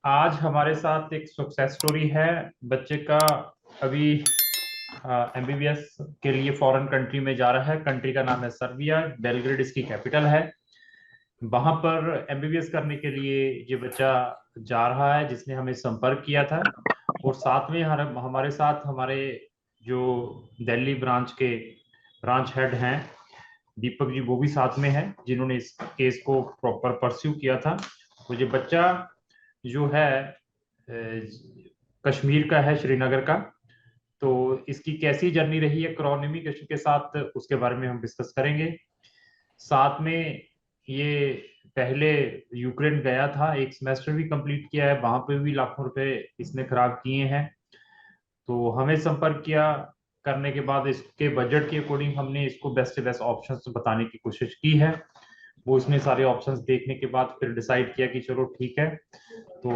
आज हमारे साथ एक सक्सेस स्टोरी है बच्चे का। अभी एमबीबीएस के लिए फॉरेन कंट्री में जा रहा है। कंट्री का नाम है सर्बिया, बेलग्रेड इसकी कैपिटल है। वहां पर एमबीबीएस करने के लिए ये बच्चा जा रहा है, जिसने हमें संपर्क किया था। और साथ में हमारे साथ हमारे जो दिल्ली ब्रांच के ब्रांच हेड हैं दीपक जी, वो भी साथ में हैं, जिन्होंने इस केस को प्रॉपर परस्यू किया था। तो ये बच्चा जो है कश्मीर का है, श्रीनगर का। तो इसकी कैसी जर्नी रही है क्रॉनिमिकेशन के साथ, उसके बारे में हम डिस्कस करेंगे। साथ में ये पहले यूक्रेन गया था, एक सेमेस्टर भी कंप्लीट किया है, वहां पे भी लाखों रुपए इसने खराब किए हैं। तो हमें संपर्क किया, करने के बाद इसके बजट के अकॉर्डिंग हमने इसको बेस्ट से बेस्ट ऑप्शंस बताने की कोशिश की है। वो इसने सारे ऑप्शंस देखने के बाद फिर डिसाइड किया कि चलो ठीक है, तो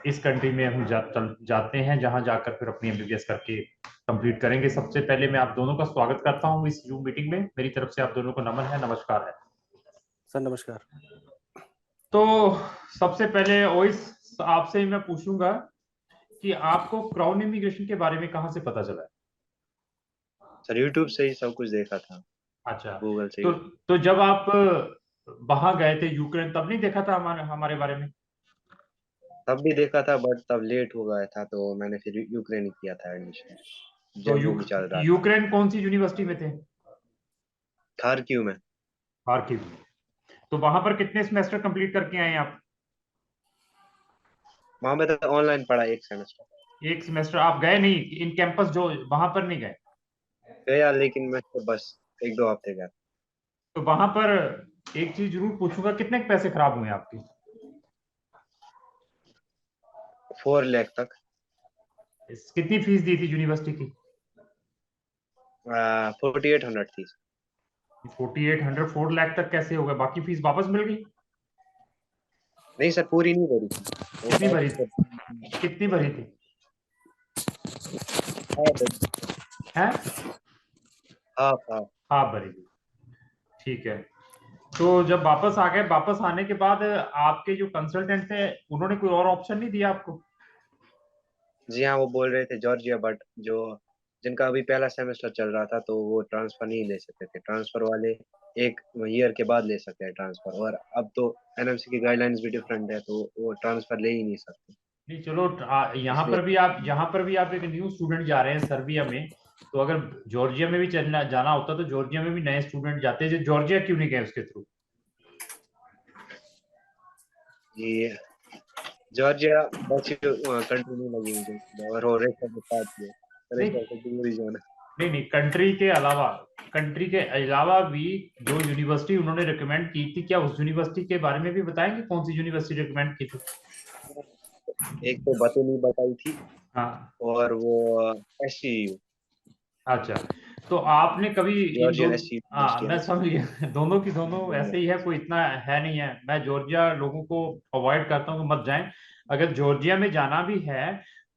इस कंट्री में हम जाते हैं, जहां जाकर फिर अपनी एमबीबीएस करके कंप्लीट करेंगे। सबसे पहले मैं आप दोनों का स्वागत करता हूं इस जूम मीटिंग में। मेरी तरफ से आप दोनों को नमन है, नमस्कार है। सर नमस्कार। तो सबसे पहले ओइस आपसे मैं पूछूंगा कि आपको क्राउन इमिग्रेशन के बारे में कहां से पता चला है? सर यूट्यूब से ही सब कुछ देखा था, अच्छा। गूगल से। तो जब आप वहां गए थे यूक्रेन, तब नहीं देखा था हमारे हमारे बारे में? तब भी देखा था बट तब लेट हो गया था, तो मैंने फिर यूक्रेन ही किया था एडमिशन, तो जर्मनी में चल रहा था। यूक्रेन कौन सी यूनिवर्सिटी में थे? खारकिव में। खार्किव में। तो वहां पर कितने सेमेस्टर कंप्लीट करके आए हैं आप? वहां पे तो ऑनलाइन पढ़ा एक सेमेस्टर। एक सेमेस्टर आप गए नहीं इन कैंपस, जो वहां पर नहीं गए? गया लेकिन मैं तो बस एक दो हफ्ते गया। तो वहां पर एक चीज जरूर पूछूंगा, कितने पैसे खराब हुए आपके? 4 लाख तक। कितनी फीस दी थी यूनिवर्सिटी की? 4800 थी। 4800, 4 लाख तक कैसे हो गए? बाकी फीस वापस मिल गई? नहीं सर, पूरी नहीं भरी थी वो कितनी भरी बाकी थी? कितनी भरी थी? हैं? Half half. हाफ भरी थी। ठीक है। तो जब वापस आ गए, वापस आने के बाद आपके जो कंसल्टेंट थे, उन्होंने कोई और ऑप्शन नहीं दिया आपको? जी हाँ, वो बोल रहे थे जॉर्जिया, बट जो जिनका अभी पहला सेमेस्टर चल रहा था तो वो ट्रांसफर नहीं ले सकते थे। ट्रांसफर वाले 1 ईयर के बाद ले सकते हैं ट्रांसफर, और अब तो एनएमसी की गाइडलाइंस भी डिफरेंट है, तो वो ट्रांसफर ले ही नहीं सकते। नहीं चलो, इसलिए यहाँ पर भी आप एक न्यू स्टूडेंट जा रहे हैं सर्बिया में। तो अगर जॉर्जिया में भी चलना जाना होता तो जॉर्जिया में भी नए स्टूडेंट जाते हैं, जो जॉर्जिया क्यों नहीं गए उसके थ्रू? ये जॉर्जिया अच्छी कंट्री नहीं लगी मुझे, और रशिया के साथ भी, नहीं रशिया से दूर ही जाना। नहीं नहीं, कंट्री के अलावा भी जो यूनिवर्सिटी उन्होंने रिकमेंड की थी, क्या उस यूनिवर्सिटी के बारे में भी बताएंगे, कौन सी यूनिवर्सिटी रिकमेंड की थी? एक तो बतौनी बताई थी, हाँ। और वो एससीयू, अच्छा। तो आपने कभी इन दो, जॉर्जिया एससीयू हाँ यूनिवर्सिटी है मैं ना। समझ गया, दोनों की दोनों ऐसे ही है, कोई इतना है नहीं है। मैं जॉर्जिया लोगों को अवॉइड करता हूँ कि मत जाएं। अगर जॉर्जिया में जाना भी है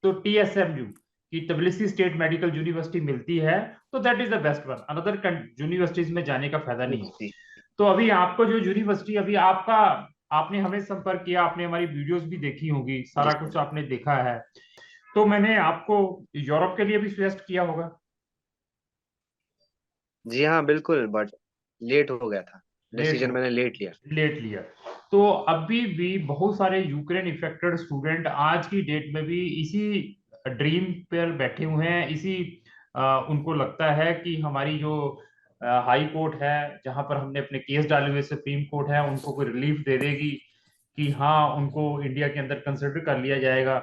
तो टीएसएमयू की तबिलिसी स्टेट मेडिकल यूनिवर्सिटी मिलती है, तो that is the best one. Another universities में जाने का फायदा नहीं है। जी तो अभी आपको जो यूनिवर्सिटी, अभी आपका, आपने हमें संपर्क किया, आपने हमारी वीडियोस भी देखी होगी, जी सारा कुछ आपने देखा है। तो मैंने आपको यूरोप के लिए भी सजेस्ट किया होगा। जी हाँ बिल्कुल, बट लेट हो गया था, लेट डिसीजन हो मैंने लेट लिया। लेट लिया। तो अभी भी बहुत सारे यूक्रेन इफेक्टेड स्टूडेंट आज की डेट में भी इसी ड्रीम पर बैठे हुए हैं, इसी उनको लगता है कि हमारी जो हाई कोर्ट है, जहां पर हमने अपने केस डाले हुए, सुप्रीम कोर्ट है, उनको कोई रिलीफ दे देगी, कि हाँ उनको इंडिया के अंदर कंसिडर कर लिया जाएगा।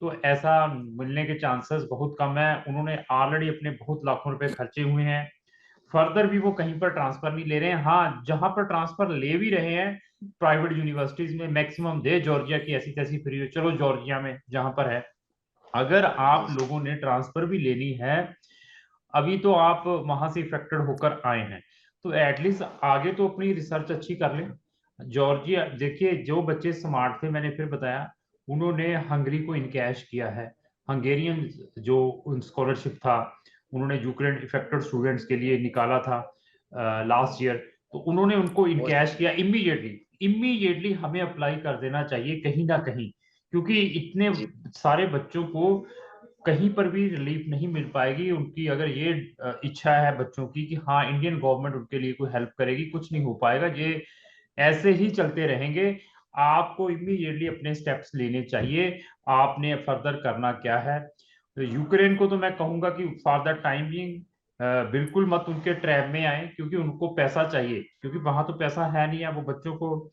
तो ऐसा मिलने के चांसेस बहुत कम है। उन्होंने ऑलरेडी अपने बहुत लाखों रुपए खर्चे हुए हैं, फर्दर भी वो कहीं पर ट्रांसफर नहीं ले रहे हैं। हाँ, जहां पर ट्रांसफर ले भी रहे हैं प्राइवेट यूनिवर्सिटीज में, मैक्सिमम दे जॉर्जिया की ऐसी तैसी फ्री, चलो जॉर्जिया में जहां पर है। अगर आप जी सर। लोगों ने ट्रांसफर भी लेनी है, अभी तो आप वहां से इफेक्टेड होकर आए हैं, तो एटलीस्ट आगे तो अपनी रिसर्च अच्छी कर लें। जॉर्जिया देखिए, जो बच्चे स्मार्ट थे, मैंने फिर बताया, उन्होंने हंगरी को इनकैश किया है। हंगेरियन जो स्कॉलरशिप था, उन्होंने यूक्रेन इफेक्टेड स्टूडेंट्स के लिए निकाला था लास्ट ईयर। तो उन्होंने उनको वो इनकैश किया इमीडिएटली। इमीडिएटली हमें अप्लाई कर देना चाहिए कहीं ना कहीं, क्योंकि इतने जी सारे बच्चों को कहीं पर भी रिलीफ नहीं मिल पाएगी। उनकी अगर ये इच्छा है बच्चों की कि हाँ इंडियन गवर्नमेंट उनके लिए कोई हेल्प करेगी, कुछ नहीं हो पाएगा। ये ऐसे ही चलते रहेंगे। आपको इमीडिएटली अपने स्टेप्स लेने चाहिए। आपने फर्दर करना क्या है, तो यूक्रेन को तो मैं कहूंगा कि फॉर द टाइम बिंग बिल्कुल मत उनके ट्रैप में आए, क्योंकि उनको पैसा चाहिए, क्योंकि वहां तो पैसा है नहीं है। वो बच्चों को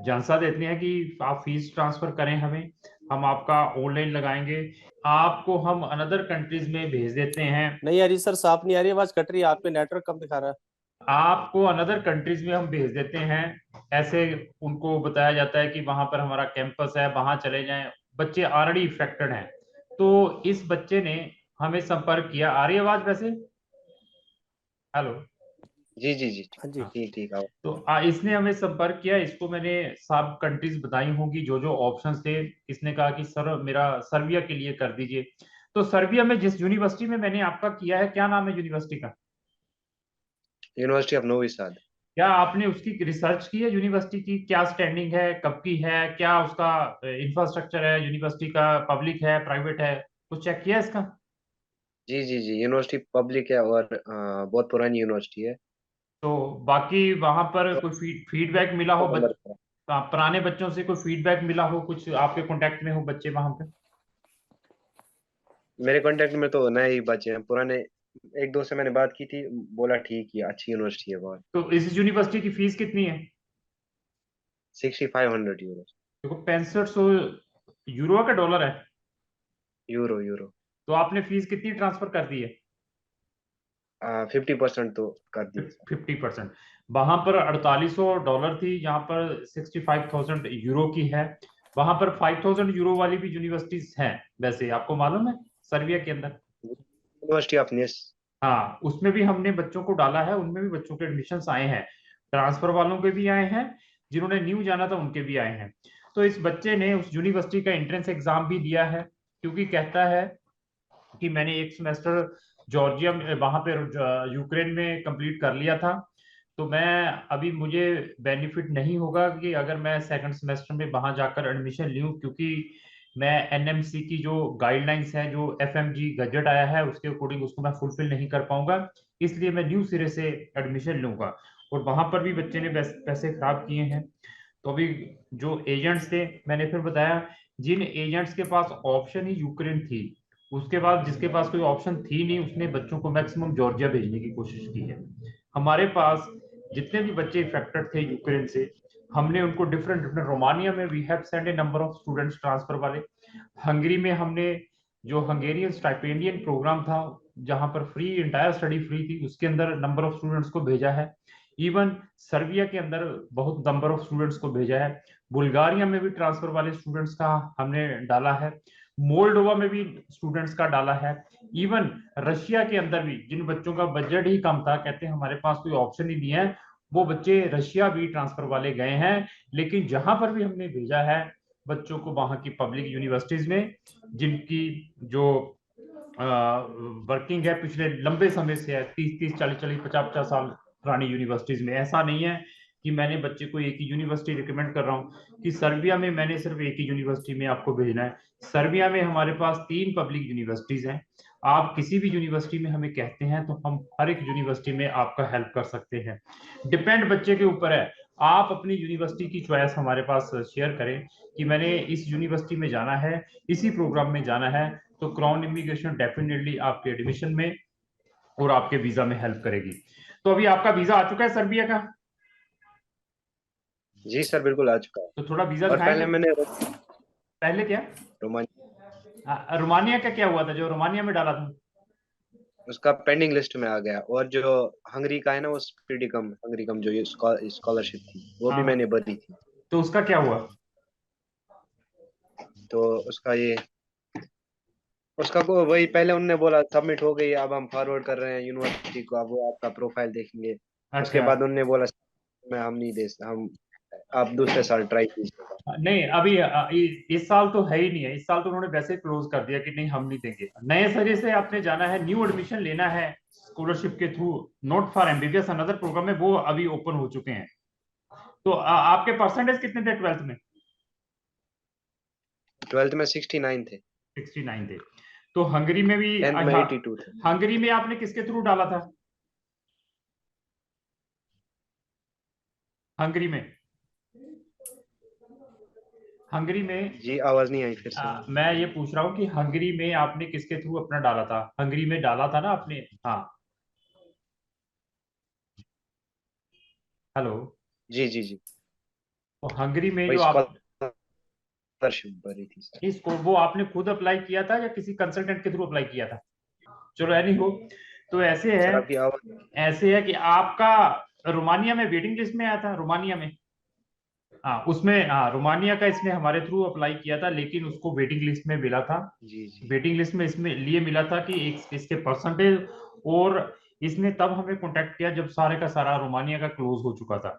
जानसा देते हैं कि आप फीस ट्रांसफर करें हमें, हम आपका ऑनलाइन लगाएंगे, आपको हम अनदर कंट्रीज में भेज देते हैं, नहीं आ रही सर, साफ नहीं आ रही, आवाज कट रही है, आपके नेटवर्क कम दिखा रहा है। आपको अनदर कंट्रीज में हम भेज देते हैं। ऐसे उनको बताया जाता है कि वहां पर हमारा कैंपस है, वहां चले जाएं। बच्चे ऑलरेडी इफेक्टेड हैं। तो इस बच्चे ने हमें संपर्क किया। आ रही है आवाज वैसे? हेलो? जी जी जी हाँ जी। ठीक ठीक आओ। तो इसने हमें संपर्क किया। इसको मैंने सब कंट्रीज बताई होंगी जो जो ऑप्शंस थे। इसने कहा कि सर मेरा सर्बिया के लिए कर दीजिए। तो सर्बिया में जिस यूनिवर्सिटी में मैंने आपका किया है, क्या नाम है यूनिवर्सिटी का? यूनिवर्सिटी ऑफ नोवी साद। क्या आपने उसकी रिसर्च की है? यूनिवर्सिटी की क्या स्टैंडिंग है, कब की है, क्या उसका इंफ्रास्ट्रक्चर है यूनिवर्सिटी का, पब्लिक है प्राइवेट है, कुछ चेक किया इसका? जी जी जी यूनिवर्सिटी पब्लिक है और बहुत पुरानी यूनिवर्सिटी है। तो बाकी वहां पर कोई फीडबैक मिला हो नंबर पर। पुराने बच्चों से कोई फीडबैक मिला हो, कुछ आपके कांटेक्ट में हो बच्चे वहां पे? मेरे कांटेक्ट में तो नए ही बच्चे हैं, पुराने एक दो से मैंने बात की थी, बोला ठीक ही अच्छी यूनिवर्सिटी है बहुत। तो इस यूनिवर्सिटी की फीस कितनी है? 6500 यूरो। देखो 6500 यूरो का डॉलर है। Euro euro. तो आपने फीस कितनी ट्रांसफर कर दी है? 50% तो कर दिए सर। 50%। वहां पर $4800 थी, यहाँ पर 65,000 यूरो की है। वहां पर 5,000 यूरो वाली भी यूनिवर्सिटीज हैं वैसे, आपको मालूम है, सर्बिया के अंदर। यूनिवर्सिटी ऑफ निस। हाँ, उसमें भी हमने बच्चों को डाला है, उनमें भी बच्चों के एडमिशन आए हैं। ट्रांसफर वालों के भी आए हैं, जिन्होंने न्यू जाना था उनके भी आए हैं। तो इस बच्चे ने उस यूनिवर्सिटी का एंट्रेंस एग्जाम भी दिया है, क्योंकि कहता है कि मैंने एक सेमेस्टर जॉर्जिया में वहां पे यूक्रेन में कंप्लीट कर लिया था। तो मैं अभी मुझे बेनिफिट नहीं होगा कि अगर मैं सेकंड सेमेस्टर में वहां जाकर एडमिशन लूं, क्योंकि मैं एनएमसी की जो गाइडलाइंस है, जो एफएमजी गजट आया है उसके अकॉर्डिंग उसको मैं फुलफिल नहीं कर पाऊंगा। इसलिए मैं न्यू सिरे से एडमिशन लूंगा। और वहां पर भी बच्चे ने पैसे खराब किए हैं। तो अभी जो एजेंट्स थे, मैंने फिर बताया, जिन एजेंट्स के पास ऑप्शन ही यूक्रेन थी, उसके बाद जिसके पास कोई ऑप्शन थी नहीं, उसने बच्चों को मैक्सिमम जॉर्जिया भेजने की कोशिश की है। हमारे पास जितने भी बच्चे इफेक्टेड थे यूक्रेन से, हमने उनको डिफरेंट डिफरेंट, रोमानिया में we have send a number of students transfer वाले। हंगरी में हमने जो हंगेरियन स्टाइपेंडियन प्रोग्राम था, जहां पर फ्री इंटायर स्टडी फ्री थी, उसके अंदर नंबर ऑफ स्टूडेंट्स को भेजा है। इवन सर्बिया के अंदर बहुत नंबर ऑफ स्टूडेंट्स को भेजा है। बुल्गारिया में भी ट्रांसफर वाले स्टूडेंट्स का हमने डाला है। मोल्डोवा में भी स्टूडेंट्स का डाला है। इवन रशिया के अंदर भी जिन बच्चों का बजट ही कम था, कहते हैं हमारे पास कोई ऑप्शन ही नहीं है, वो बच्चे रशिया भी ट्रांसफर वाले गए हैं। लेकिन जहां पर भी हमने भेजा है बच्चों को, वहां की पब्लिक यूनिवर्सिटीज में, जिनकी जो वर्किंग है पिछले लंबे समय से है, 30-30 40-40 50-50 साल पुरानी यूनिवर्सिटीज में, ऐसा नहीं है कि मैंने बच्चे को एक ही यूनिवर्सिटी रिकमेंड कर रहा हूँ कि सर्बिया में मैंने सिर्फ एक ही यूनिवर्सिटी में आपको भेजना है। सर्बिया में हमारे पास 3 पब्लिक यूनिवर्सिटीज हैं। आप किसी भी यूनिवर्सिटी में हमें कहते हैं तो हम हर एक यूनिवर्सिटी में आपका हेल्प कर सकते हैं। डिपेंड बच्चे के ऊपर है। आप अपनी यूनिवर्सिटी की चॉइस हमारे पास शेयर करें कि मैंने इस यूनिवर्सिटी में जाना है, इसी प्रोग्राम में जाना है, तो क्राउन इमिग्रेशन डेफिनेटली आपके एडमिशन में और आपके वीजा में हेल्प करेगी। तो अभी आपका वीजा आ चुका है सर्बिया का? जी सर बिल्कुल आ चुका है। तो थोड़ा वीजा और पहले दिखाएंगे। मैंने पहले क्या? रोमानिया रोमानिया का क्या हुआ था जो रोमानिया में डाला था? उसका पेंडिंग लिस्ट में आ गया, और जो हंगरी का है ना, वो पीडी कम हंगरी कम जो ये स्कॉलरशिप थी वो भी हाँ, मैंने भरी थी। तो उसका क्या हुआ? तो उसका ये उसका को वही पहले उनने बोला सबमिट हो गई, अब हम फॉरवर्ड कर रहे हैं यूनिवर्सिटी को, अब वो आपका प्रोफाइल देखेंगे। उसके अच्छा। बाद उनने बोला मैं हम नहीं दे हम आप दूसरे साल ट्राई कीजिएगा। नहीं, अभी इस साल तो है ही नहीं है। इस साल तो उन्होंने वैसे ही क्लोज कर दिया कि नहीं हम नहीं देंगे। नए सिरे से आपने जाना है, न्यू एडमिशन लेना है स्कॉलरशिप के through, not for MBBS, another programme है, वो अभी ओपन हो चुके हैं। तो आपके परसेंटेज कितने थे 12th में? 12th में 69 थे। 69 थे। तो हंगरी में भी 10th में 82 थे। हंगरी में आपने किसके थ्रू डाला था? हंगरी में जी आवाज नहीं आई फिर से। मैं ये पूछ रहा हूँ कि हंगरी में आपने किसके थ्रू अपना डाला था? हंगरी में डाला था ना आपने? हाँ, हेलो। जी तो हंगरी में वही जो आप स्कॉलरशिप भरी थी सर। इसको वो आपने खुद अप्लाई किया था या किसी कंसल्टेंट के थ्रू अप्लाई किया था? चलो एनी हो, तो सर आपकी आवाज ऐसे है कि आपका रोमानिया में वेटिंग लिस्ट में आया था, रोमानिया में। हाँ उसमें, हाँ रोमानिया का इसने हमारे थ्रू अप्लाई किया था, लेकिन उसको वेटिंग लिस्ट में मिला था। जी वेटिंग लिस्ट में इसमें लिए मिला था कि एक इसके परसेंटेज, और इसने तब हमें कांटेक्ट किया जब सारे का सारा रोमानिया का क्लोज हो चुका था।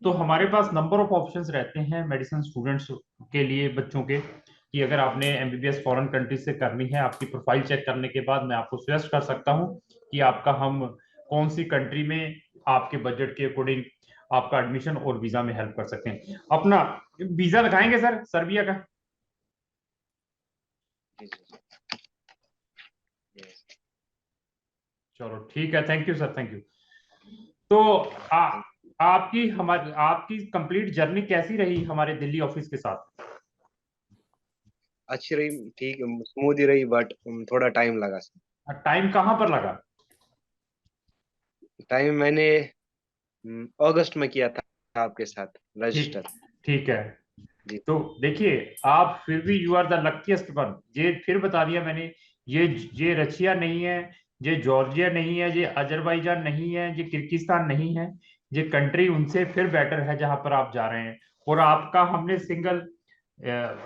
तो हमारे पास नंबर ऑफ ऑप्शंस रहते हैं मेडिसिन स्टूडेंट्स के लिए, बच्चों के, कि अगर आपने एमबीबीएस फॉरेन कंट्री से करनी है, आपकी प्रोफाइल चेक करने के बाद मैं आपको सजेस्ट कर सकता हूं कि आपका हम कौन सी कंट्री में आपके बजट के अकॉर्डिंग आपका एडमिशन और वीजा में हेल्प कर सकते हैं। अपना वीजा लगाएंगे सर सर्बिया का? चलो ठीक है, thank you sir, thank you. तो आपकी कंप्लीट जर्नी कैसी रही हमारे दिल्ली ऑफिस के साथ? अच्छी रही, ठीक स्मूथ ही रही, बट थोड़ा टाइम लगा सर। टाइम कहाँ पर लगा? टाइम मैंने अगस्त में किया था आपके साथ रजिस्टर। ठीक है। जी तो देखिए, आप फिर भी you are the luckiest one. ये फिर बता दिया मैंने, ये रशिया नहीं है, ये जॉर्जिया नहीं है, ये अजरबैजान नहीं है, ये किर्गिस्तान नहीं है। ये कंट्री उनसे फिर बेटर है जहां पर आप जा रहे हैं। और आपका हमने सिंगल,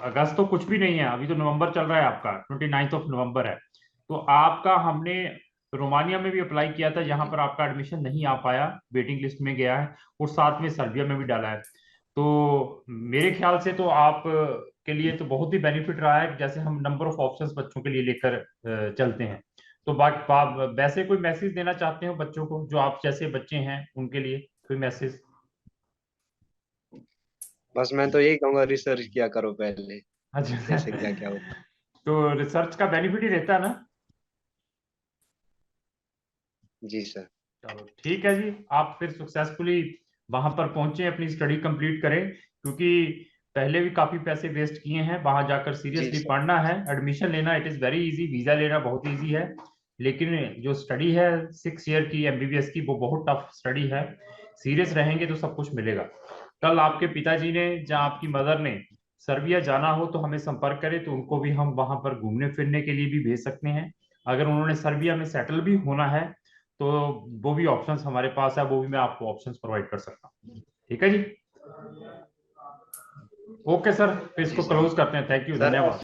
अगस्त तो कुछ भी नहीं है, अभी तो नवंबर चल रहा है, आपका 29 ऑफ नवंबर है। तो आपका हमने रोमानिया में भी अप्लाई किया था, जहां पर आपका एडमिशन नहीं आ पाया, वेटिंग लिस्ट में गया है, और साथ में सर्बिया में भी डाला है। तो मेरे ख्याल से तो आप के लिए तो बहुत ही बेनिफिट रहा है, जैसे हम नंबर ऑफ ऑप्शंस बच्चों के लिए लेकर चलते हैं। तो वैसे कोई मैसेज देना चाहते हो बच्चों को, जो आप जैसे बच्चे हैं उनके लिए कोई मैसेज? बस मैं तो यही कहूंगा, रिसर्च किया करो पहले, अच्छा। कैसे क्या क्या होता तो रिसर्च का बेनिफिट ही रहता है ना? है। जी सर। चलो ठीक है जी, आप फिर सक्सेसफुली वहां पर पहुंचे, अपनी स्टडी कंप्लीट करें, क्योंकि पहले भी काफी पैसे वेस्ट किए हैं, वहां जाकर जी सीरियसली सर। पढ़ना है। एडमिशन लेना it is very easy, visa लेना बहुत इजी है, लेकिन जो स्टडी है 6 ईयर की एमबीबीएस की, वो बहुत टफ स्टडी है। सीरियस रहेंगे तो सब कुछ मिलेगा। कल आपके पिताजी ने, जहाँ आपकी मदर ने सर्बिया जाना हो तो हमें संपर्क करें, तो उनको भी हम वहां पर घूमने फिरने के लिए भी भेज सकते हैं। अगर उन्होंने सर्बिया में सेटल भी होना है तो वो भी ऑप्शंस हमारे पास है, वो भी मैं आपको ऑप्शंस प्रोवाइड कर सकता हूँ। ठीक है जी, ओके सर, फिर जी इसको सर। क्लोज करते हैं। थैंक यू, सर धन्यवाद।